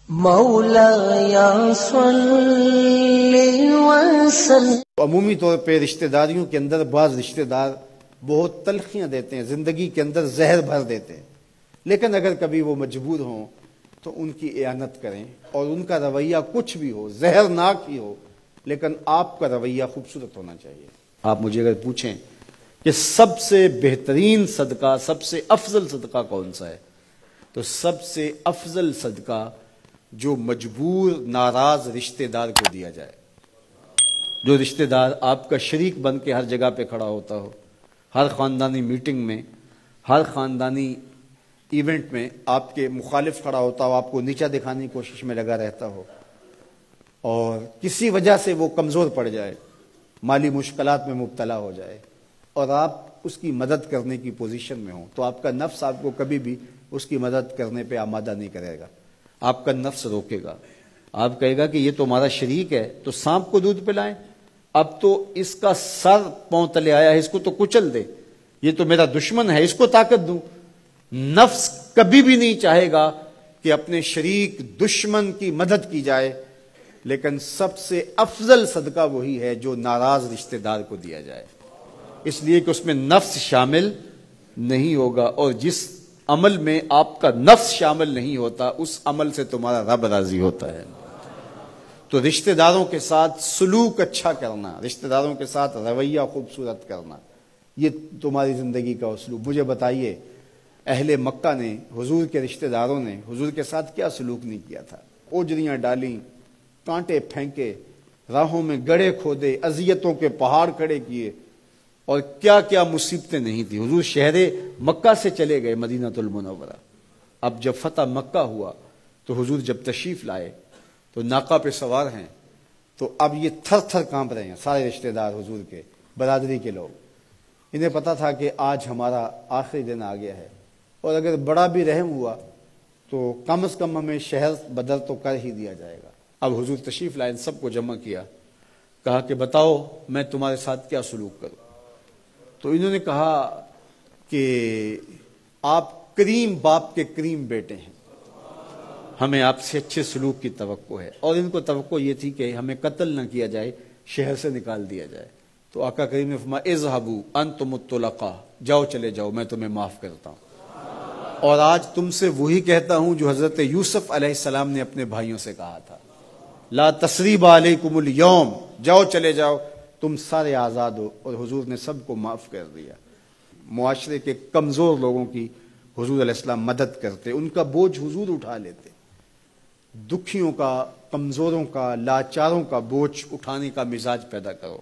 مولایا صلی وسلم۔ عمومی طور پہ رشتہ داریوں کے اندر بعض رشتہ دار بہت تلخیاں دیتے ہیں، زندگی کے اندر زہر بھر دیتے ہیں، لیکن اگر کبھی وہ مجبور ہوں تو ان کی اعانت کریں، اور ان کا رویہ کچھ بھی ہو، زہرناک ہی ہو، لیکن آپ کا رویہ خوبصورت ہونا چاہیے۔ آپ مجھے اگر پوچھیں کہ سب سے بہترین صدقہ، سب سے افضل صدقہ کون سا ہے، تو سب سے افضل صدقہ جو مجبور ناراض رشتہ دار کو دیا جائے، جو رشتہ دار آپ کا شریک بن کے ہر جگہ پہ کھڑا ہوتا ہو، ہر خاندانی میٹنگ میں، ہر خاندانی ایونٹ میں آپ کے مخالف کھڑا ہوتا ہو، آپ کو نیچا دکھانے کی کوشش میں لگا رہتا ہو، اور کسی وجہ سے وہ کمزور پڑ جائے، مالی مشکلات میں مبتلا ہو جائے، اور آپ اس کی مدد کرنے کی پوزیشن میں ہوں، تو آپ کا نفس آپ کو کبھی بھی اس کی مدد کرنے پہ آمادہ نہیں کرے گا، آپ کا نفس روکے گا، آپ کہے گا کہ یہ تو ہمارا شریک ہے، تو سانپ کو دودھ پلائیں، اب تو اس کا سر پاؤں تلے آیا ہے، اس کو تو کچل دے، یہ تو میرا دشمن ہے، اس کو طاقت دوں۔ نفس کبھی بھی نہیں چاہے گا کہ اپنے شریک دشمن کی مدد کی جائے، لیکن سب سے افضل صدقہ وہی ہے جو ناراض رشتہ دار کو دیا جائے، اس لیے کہ اس میں نفس شامل نہیں ہوگا، اور جس عمل میں آپ کا نفس شامل نہیں ہوتا اس عمل سے تمہارا رب راضی ہوتا ہے۔ تو رشتہ داروں کے ساتھ سلوک اچھا کرنا، رشتہ داروں کے ساتھ رویہ خوبصورت کرنا، یہ تمہاری زندگی کا اسلوب۔ مجھے بتائیے اہل مکہ نے، حضور کے رشتہ داروں نے حضور کے ساتھ کیا سلوک نہیں کیا تھا؟ اوجریاں ڈالیں، کانٹے پھینکے، راہوں میں گڑھے کھودے، اذیتوں کے پہاڑ کھڑے کیے، اور کیا کیا مصیبتیں نہیں تھی۔ حضور شہر مکہ سے چلے گئے مدینہ المنورہ۔ اب جب فتح مکہ ہوا تو حضور جب تشریف لائے تو ناقہ پہ سوار ہیں، تو اب یہ تھر تھر کانپ رہے ہیں سارے رشتہ دار حضور کے، برادری کے لوگ۔ انہیں پتا تھا کہ آج ہمارا آخری دن آ گیا ہے، اور اگر بڑا بھی رحم ہوا تو کم از کم ہمیں شہر بدر تو کر ہی دیا جائے گا۔ اب حضور تشریف لائے، سب کو جمع کیا، کہا کہ بتاؤ میں تمہارے ساتھ کیا سلوک کروں؟ تو انہوں نے کہا کہ آپ کریم باپ کے کریم بیٹے ہیں، ہمیں آپ سے اچھے سلوک کی توقع ہے، اور ان کو توقع یہ تھی کہ ہمیں قتل نہ کیا جائے، شہر سے نکال دیا جائے۔ تو آقا کریم نے فرمایا اذهبوا انتم الطلقاء، جاؤ چلے جاؤ، میں تمہیں معاف کرتا ہوں۔ اور آج تم سے وہی کہتا ہوں جو حضرت یوسف علیہ السلام نے اپنے بھائیوں سے کہا تھا، لا تثریب علیکم اليوم، جاؤ چلے جاؤ، تم سارے آزاد ہو۔ اور حضور نے سب کو معاف کر دیا۔ معاشرے کے کمزور لوگوں کی حضور علیہ السلام مدد کرتے، ان کا بوجھ حضور اٹھا لیتے۔ دکھیوں کا، کمزوروں کا، لاچاروں کا بوجھ اٹھانے کا مزاج پیدا کرو،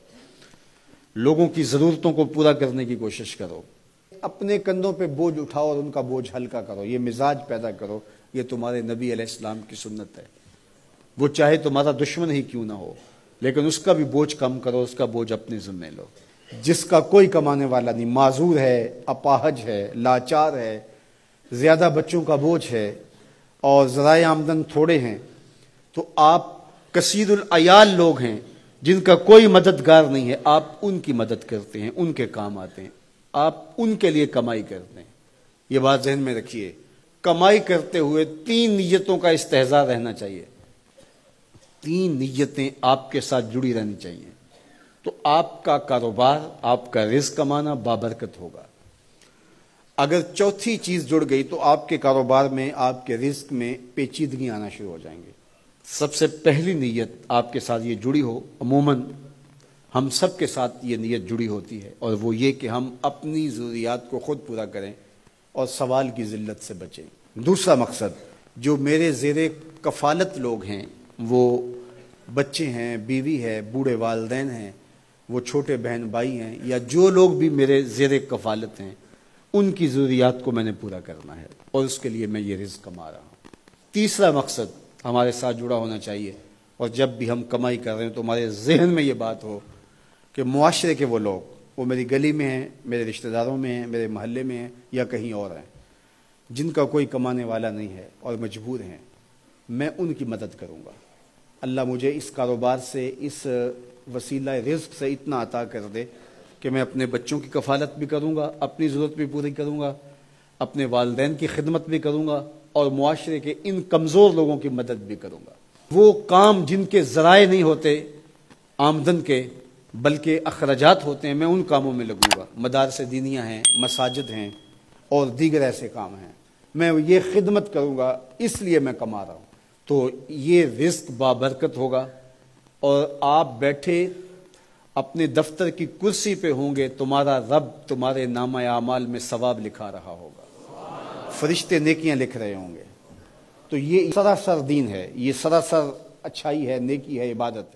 لوگوں کی ضرورتوں کو پورا کرنے کی کوشش کرو، اپنے کندھوں پہ بوجھ اٹھاؤ اور ان کا بوجھ ہلکا کرو، یہ مزاج پیدا کرو۔ یہ تمہارے نبی علیہ السلام کی سنت ہے۔ وہ چاہے تمہارا دشمن ہی کیوں نہ ہو، لیکن اس کا بھی بوجھ کم کرو، اس کا بوجھ اپنے ذمہ لو۔ جس کا کوئی کمانے والا نہیں، معذور ہے، اپاہج ہے، لاچار ہے، زیادہ بچوں کا بوجھ ہے، اور ذرائع آمدن تھوڑے ہیں، تو آپ کثیر العیال لوگ ہیں جن کا کوئی مددگار نہیں ہے، آپ ان کی مدد کرتے ہیں، ان کے کام آتے ہیں، آپ ان کے لیے کمائی کرتے ہیں۔ یہ بات ذہن میں رکھیے، کمائی کرتے ہوئے 3 نیتوں کا استحضار رہنا چاہیے، 3 نیتیں آپ کے ساتھ جڑی رہنی چاہیے، تو آپ کا کاروبار، آپ کا رزق کمانا بابرکت ہوگا۔ اگر چوتھی چیز جڑ گئی تو آپ کے کاروبار میں، آپ کے رزق میں پیچیدگی آنا شروع ہو جائیں گے۔ سب سے پہلی نیت آپ کے ساتھ یہ جڑی ہو، عموماً ہم سب کے ساتھ یہ نیت جڑی ہوتی ہے، اور وہ یہ کہ ہم اپنی ضروریات کو خود پورا کریں اور سوال کی ذلت سے بچیں۔ دوسرا مقصد، جو میرے زیر کفالت لوگ ہیں، وہ بچے ہیں، بیوی ہے، بوڑھے والدین ہیں، وہ چھوٹے بہن بھائی ہیں، یا جو لوگ بھی میرے زیر کفالت ہیں، ان کی ضروریات کو میں نے پورا کرنا ہے، اور اس کے لیے میں یہ رزق کما رہا ہوں۔ تیسرا مقصد ہمارے ساتھ جڑا ہونا چاہیے، اور جب بھی ہم کمائی کر رہے ہیں تو ہمارے ذہن میں یہ بات ہو کہ معاشرے کے وہ لوگ، وہ میری گلی میں ہیں، میرے رشتہ داروں میں ہیں، میرے محلے میں ہیں، یا کہیں اور ہیں، جن کا کوئی کمانے والا نہیں ہے اور مجبور ہیں، میں ان کی مدد کروں گا۔ اللہ مجھے اس کاروبار سے، اس وسیلہ رزق سے اتنا عطا کر دے کہ میں اپنے بچوں کی کفالت بھی کروں گا، اپنی ضرورت بھی پوری کروں گا، اپنے والدین کی خدمت بھی کروں گا، اور معاشرے کے ان کمزور لوگوں کی مدد بھی کروں گا۔ وہ کام جن کے ذرائع نہیں ہوتے آمدن کے بلکہ اخراجات ہوتے ہیں، میں ان کاموں میں لگوں گا۔ مدارس دینیہ ہیں، مساجد ہیں اور دیگر ایسے کام ہیں، میں یہ خدمت کروں گا، اس لیے میں کما رہا ہوں۔ تو یہ رزق بابرکت ہوگا، اور آپ بیٹھے اپنے دفتر کی کرسی پہ ہوں گے، تمہارا رب تمہارے نامہ اعمال میں ثواب لکھا رہا ہوگا، فرشتے نیکیاں لکھ رہے ہوں گے۔ تو یہ سراسر دین ہے، یہ سراسر اچھائی ہے، نیکی ہے، عبادت ہے۔